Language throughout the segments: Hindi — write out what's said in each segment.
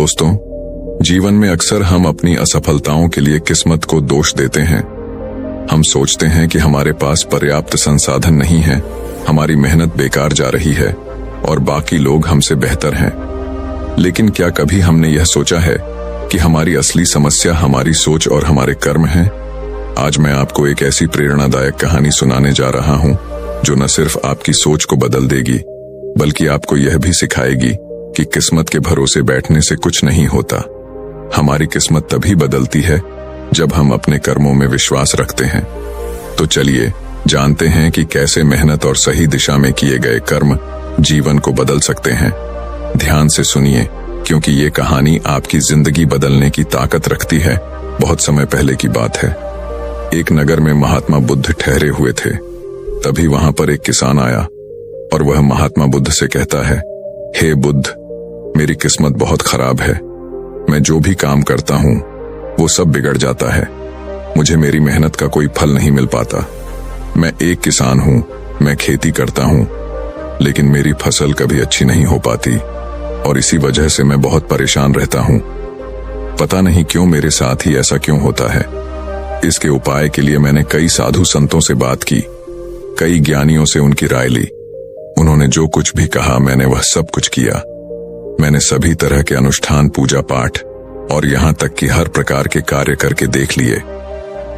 दोस्तों, जीवन में अक्सर हम अपनी असफलताओं के लिए किस्मत को दोष देते हैं। हम सोचते हैं कि हमारे पास पर्याप्त संसाधन नहीं है, हमारी मेहनत बेकार जा रही है और बाकी लोग हमसे बेहतर हैं। लेकिन क्या कभी हमने यह सोचा है कि हमारी असली समस्या हमारी सोच और हमारे कर्म हैं? आज मैं आपको एक ऐसी प्रेरणादायक कहानी सुनाने जा रहा हूं जो न सिर्फ आपकी सोच को बदल देगी, बल्कि आपको यह भी सिखाएगी कि किस्मत के भरोसे बैठने से कुछ नहीं होता। हमारी किस्मत तभी बदलती है जब हम अपने कर्मों में विश्वास रखते हैं। तो चलिए जानते हैं कि कैसे मेहनत और सही दिशा में किए गए कर्म जीवन को बदल सकते हैं। ध्यान से सुनिए, क्योंकि ये कहानी आपकी जिंदगी बदलने की ताकत रखती है। बहुत समय पहले की बात है। एक नगर में महात्मा बुद्ध ठहरे हुए थे। तभी वहां पर एक किसान आया और वह महात्मा बुद्ध से कहता है, हे बुद्ध, मेरी किस्मत बहुत खराब है। मैं जो भी काम करता हूं वो सब बिगड़ जाता है। मुझे मेरी मेहनत का कोई फल नहीं मिल पाता। मैं एक किसान हूं, मैं खेती करता हूं, लेकिन मेरी फसल कभी अच्छी नहीं हो पाती और इसी वजह से मैं बहुत परेशान रहता हूं। पता नहीं क्यों मेरे साथ ही ऐसा क्यों होता है। इसके उपाय के लिए मैंने कई साधु संतों से बात की, कई ज्ञानियों से उनकी राय ली। उन्होंने जो कुछ भी कहा मैंने वह सब कुछ किया। मैंने सभी तरह के अनुष्ठान, पूजा पाठ और यहां तक कि हर प्रकार के कार्य करके देख लिए,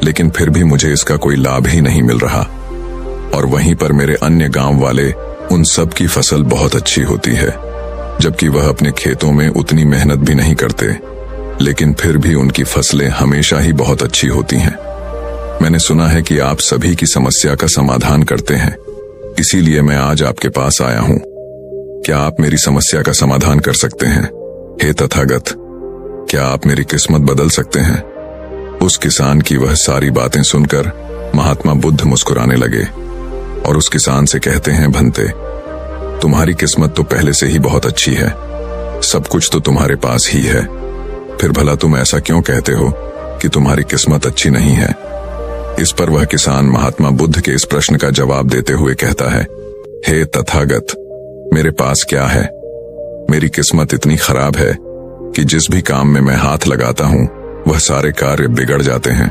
लेकिन फिर भी मुझे इसका कोई लाभ ही नहीं मिल रहा। और वहीं पर मेरे अन्य गांव वाले, उन सब की फसल बहुत अच्छी होती है, जबकि वह अपने खेतों में उतनी मेहनत भी नहीं करते, लेकिन फिर भी उनकी फसलें हमेशा ही बहुत अच्छी होती हैं। मैंने सुना है कि आप सभी की समस्या का समाधान करते हैं, इसीलिए मैं आज आपके पास आया हूं। क्या आप मेरी समस्या का समाधान कर सकते हैं? हे तथागत, क्या आप मेरी किस्मत बदल सकते हैं? उस किसान की वह सारी बातें सुनकर महात्मा बुद्ध मुस्कुराने लगे और उस किसान से कहते हैं, भंते, तुम्हारी किस्मत तो पहले से ही बहुत अच्छी है, सब कुछ तो तुम्हारे पास ही है, फिर भला तुम ऐसा क्यों कहते हो कि तुम्हारी किस्मत अच्छी नहीं है? इस पर वह किसान महात्मा बुद्ध के इस प्रश्न का जवाब देते हुए कहता है, हे तथागत, मेरे पास क्या है? मेरी किस्मत इतनी खराब है कि जिस भी काम में मैं हाथ लगाता हूं वह सारे कार्य बिगड़ जाते हैं।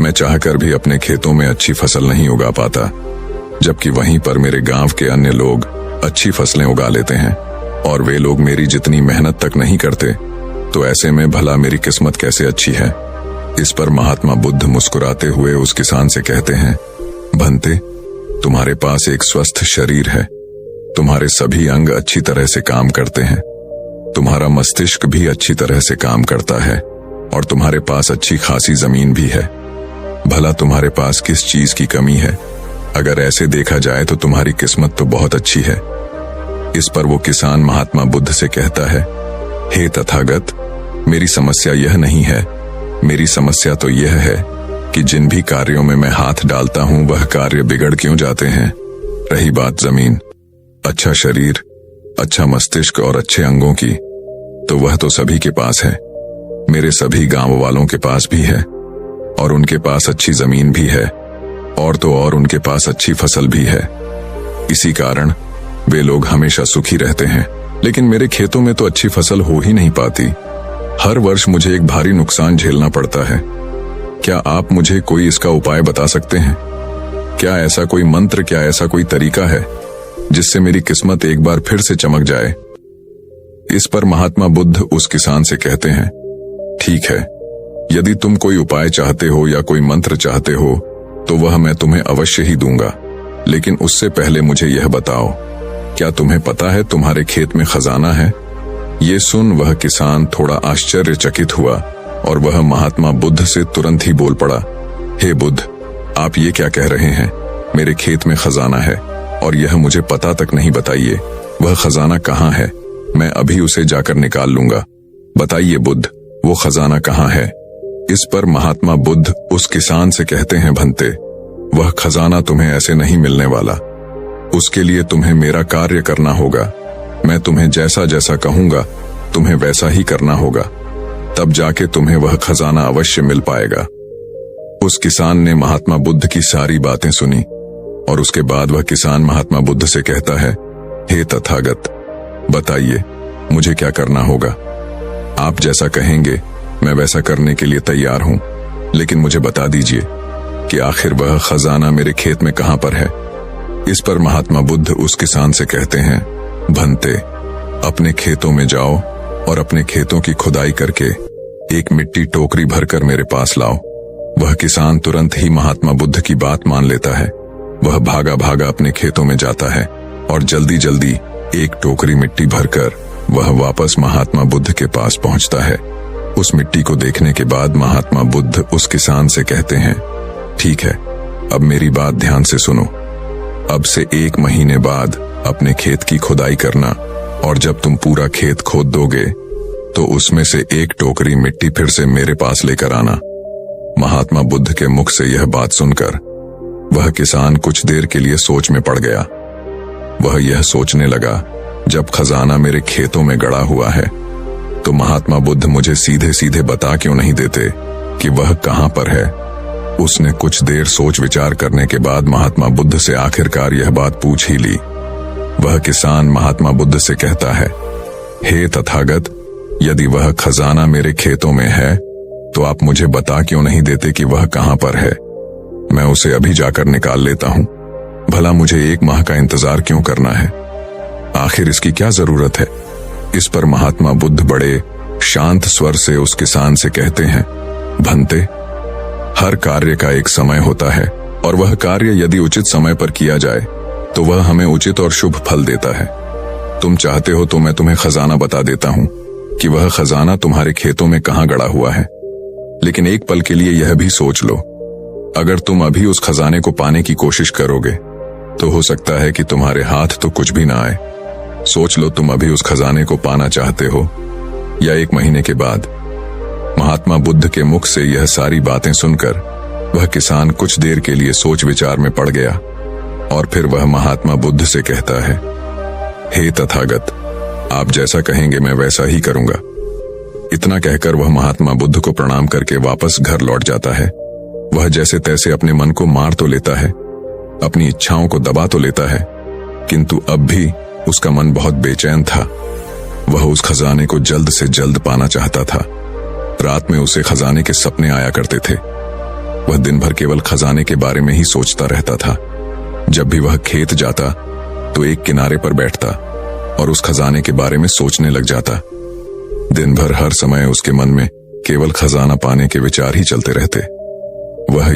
मैं चाहकर भी अपने खेतों में अच्छी फसल नहीं उगा पाता, जबकि वहीं पर मेरे गांव के अन्य लोग अच्छी फसलें उगा लेते हैं और वे लोग मेरी जितनी मेहनत तक नहीं करते। तो ऐसे में भला मेरी किस्मत कैसे अच्छी है? इस पर महात्मा बुद्ध मुस्कुराते हुए उस किसान से कहते हैं, भंते, तुम्हारे पास एक स्वस्थ शरीर है, तुम्हारे सभी अंग अच्छी तरह से काम करते हैं, तुम्हारा मस्तिष्क भी अच्छी तरह से काम करता है और तुम्हारे पास अच्छी खासी जमीन भी है। भला तुम्हारे पास किस चीज की कमी है? अगर ऐसे देखा जाए तो तुम्हारी किस्मत तो बहुत अच्छी है। इस पर वो किसान महात्मा बुद्ध से कहता है, हे तथागत, मेरी समस्या यह नहीं है। मेरी समस्या तो यह है कि जिन भी कार्यों में मैं हाथ डालता हूं वह कार्य बिगड़ क्यों जाते हैं। रही बात जमीन, अच्छा शरीर, अच्छा मस्तिष्क और अच्छे अंगों की, तो वह तो सभी के पास है। मेरे सभी गांव वालों के पास भी है और उनके पास अच्छी जमीन भी है और तो और उनके पास अच्छी फसल भी है। इसी कारण वे लोग हमेशा सुखी रहते हैं। लेकिन मेरे खेतों में तो अच्छी फसल हो ही नहीं पाती। हर वर्ष मुझे एक भारी नुकसान झेलना पड़ता है। क्या आप मुझे कोई इसका उपाय बता सकते हैं? क्या ऐसा कोई मंत्र, क्या ऐसा कोई तरीका है जिससे मेरी किस्मत एक बार फिर से चमक जाए? इस पर महात्मा बुद्ध उस किसान से कहते हैं, ठीक है, यदि तुम कोई उपाय चाहते हो या कोई मंत्र चाहते हो तो वह मैं तुम्हें अवश्य ही दूंगा, लेकिन उससे पहले मुझे यह बताओ, क्या तुम्हें पता है तुम्हारे खेत में खजाना है? ये सुन वह किसान थोड़ा आश्चर्यचकित हुआ और वह महात्मा बुद्ध से तुरंत ही बोल पड़ा, हे बुद्ध, आप ये क्या कह रहे हैं? मेरे खेत में खजाना है और यह मुझे पता तक नहीं बताइए। वह खजाना कहाँ है? मैं अभी उसे जाकर निकाल लूंगा। बताइए बुद्ध, वो खजाना कहाँ है? इस पर महात्मा बुद्ध उस किसान से कहते हैं, भंते, वह खजाना तुम्हें ऐसे नहीं मिलने वाला। उसके लिए तुम्हें मेरा कार्य करना होगा। मैं तुम्हें जैसा जैसा कहूंगा तुम्हें वैसा ही करना होगा, तब जाके तुम्हें वह खजाना अवश्य मिल पाएगा। उस किसान ने महात्मा बुद्ध की सारी बातें सुनी और उसके बाद वह किसान महात्मा बुद्ध से कहता है, हे तथागत, बताइए मुझे क्या करना होगा। आप जैसा कहेंगे मैं वैसा करने के लिए तैयार हूं, लेकिन मुझे बता दीजिए कि आखिर वह खजाना मेरे खेत में कहां पर है। इस पर महात्मा बुद्ध उस किसान से कहते हैं, भंते, अपने खेतों में जाओ और अपने खेतों की खुदाई करके एक मिट्टी टोकरी भरकर मेरे पास लाओ। वह किसान तुरंत ही महात्मा बुद्ध की बात मान लेता है। वह भागा भागा अपने खेतों में जाता है और जल्दी जल्दी एक टोकरी मिट्टी भरकर वह वापस महात्मा बुद्ध के पास पहुंचता है। उस मिट्टी को देखने के बाद महात्मा बुद्ध उस किसान से कहते हैं, ठीक है, अब मेरी बात ध्यान से सुनो। अब से 1 महीने बाद अपने खेत की खुदाई करना और जब तुम पूरा खेत खोद दोगे तो उसमें से एक टोकरी मिट्टी फिर से मेरे पास लेकर आना। महात्मा बुद्ध के मुख से यह बात सुनकर वह किसान कुछ देर के लिए सोच में पड़ गया। वह यह सोचने लगा, जब खजाना मेरे खेतों में गड़ा हुआ है तो महात्मा बुद्ध मुझे सीधे सीधे बता क्यों नहीं देते कि वह कहां पर है। उसने कुछ देर सोच विचार करने के बाद महात्मा बुद्ध से आखिरकार यह बात पूछ ही ली। वह किसान महात्मा बुद्ध से कहता है, हे तथागत, यदि वह खजाना मेरे खेतों में है तो आप मुझे बता क्यों नहीं देते कि वह कहां पर है। मैं उसे अभी जाकर निकाल लेता हूं। भला मुझे 1 माह का इंतजार क्यों करना है? आखिर इसकी क्या जरूरत है? इस पर महात्मा बुद्ध बड़े शांत स्वर से उस किसान से कहते हैं, भंते, हर कार्य का एक समय होता है और वह कार्य यदि उचित समय पर किया जाए तो वह हमें उचित और शुभ फल देता है। तुम चाहते हो तो मैं तुम्हें खजाना बता देता हूं कि वह खजाना तुम्हारे खेतों में कहां गड़ा हुआ है, लेकिन एक पल के लिए यह भी सोच लो, अगर तुम अभी उस खजाने को पाने की कोशिश करोगे तो हो सकता है कि तुम्हारे हाथ तो कुछ भी ना आए। सोच लो, तुम अभी उस खजाने को पाना चाहते हो या 1 महीने के बाद। महात्मा बुद्ध के मुख से यह सारी बातें सुनकर वह किसान कुछ देर के लिए सोच विचार में पड़ गया और फिर वह महात्मा बुद्ध से कहता है, हे तथागत, आप जैसा कहेंगे मैं वैसा ही करूंगा। इतना कहकर वह महात्मा बुद्ध को प्रणाम करके वापस घर लौट जाता है। वह जैसे तैसे अपने मन को मार तो लेता है, अपनी इच्छाओं को दबा तो लेता है, किंतु अब भी उसका मन बहुत बेचैन था। वह उस खजाने को जल्द से जल्द पाना चाहता था। रात में उसे खजाने के सपने आया करते थे। वह दिन भर केवल खजाने के बारे में ही सोचता रहता था। जब भी वह खेत जाता तो एक किनारे पर बैठता और उस खजाने के बारे में सोचने लग जाता। दिन भर हर समय उसके मन में केवल खजाना पाने के विचार ही चलते रहते। वह